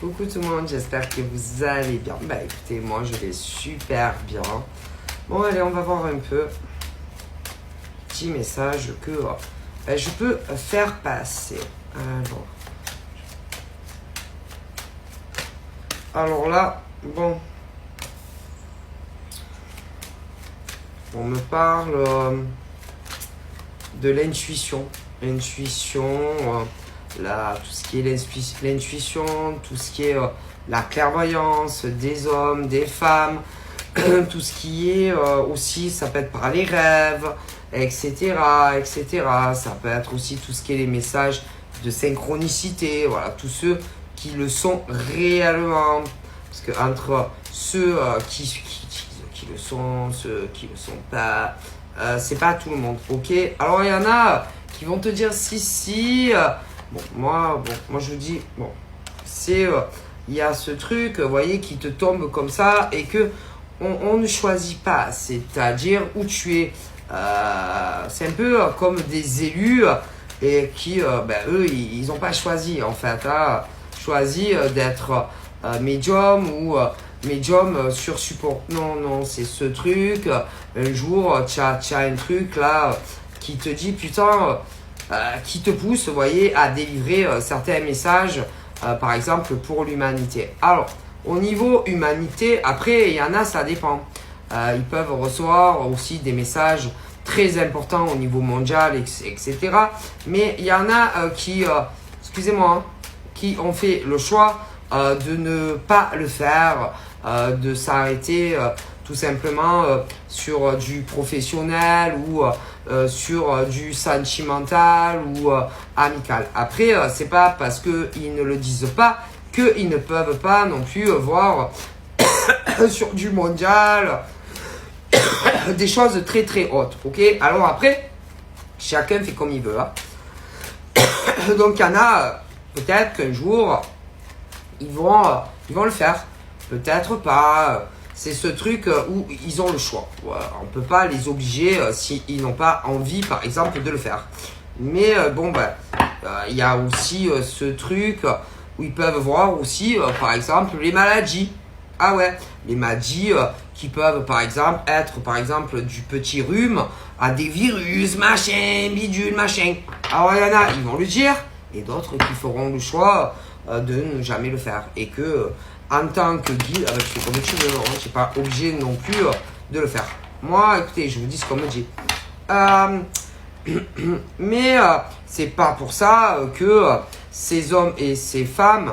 Coucou tout le monde, j'espère que vous allez bien. Bah écoutez, moi je vais super bien. Bon allez, on va voir un peu. Petit message que je peux faire passer. Alors là, bon. On me parle de l'intuition. L'intuition, tout ce qui est l'intuition, tout ce qui est la clairvoyance des hommes, des femmes, tout ce qui est aussi, ça peut être par les rêves, etc., etc. Ça peut être aussi tout ce qui est les messages de synchronicité, voilà, tous ceux qui le sont réellement. Parce que entre ceux qui le sont, ceux qui le sont pas, c'est pas tout le monde, ok? Alors il y en a qui vont te dire si. Bon, moi je vous dis, bon, c'est, il y a ce truc, vous voyez, qui te tombe comme ça et que on ne choisit pas, c'est-à-dire où tu es. C'est un peu comme des élus et qui, eux, ils n'ont pas choisi en fait, choisi d'être médium ou médium sur support. Non, c'est ce truc. Un jour, tu as un truc là qui te dit putain, qui te pousse, vous voyez, à délivrer certains messages, par exemple pour l'humanité. Alors, au niveau humanité, après, il y en a, ça dépend. Ils peuvent recevoir aussi des messages très importants au niveau mondial, etc. Mais il y en a qui, excusez-moi, qui ont fait le choix de ne pas le faire, de s'arrêter tout simplement sur du professionnel ou sur du sentimental ou amical. Après, c'est pas parce qu'ils ne le disent pas qu'ils ne peuvent pas non plus voir sur du mondial des choses très très hautes. Ok. Alors après, chacun fait comme il veut. Donc il y en a peut-être qu'un jour ils vont le faire. Peut-être pas. C'est ce truc où ils ont le choix. On ne peut pas les obliger s'ils n'ont pas envie, par exemple, de le faire. Mais il y a aussi ce truc où ils peuvent voir aussi, par exemple, les maladies. Ah ouais, les maladies qui peuvent, par exemple, être, par exemple, du petit rhume à des virus, machin, bidule, machin. Alors il y en a, ils vont le dire, et d'autres qui feront le choix de ne jamais le faire. Et que en tant que guide, tu fais comme tu veux, je ne suis pas obligé non plus de le faire. Moi, écoutez, je vous dis ce qu'on me dit. Mais c'est pas pour ça que ces hommes et ces femmes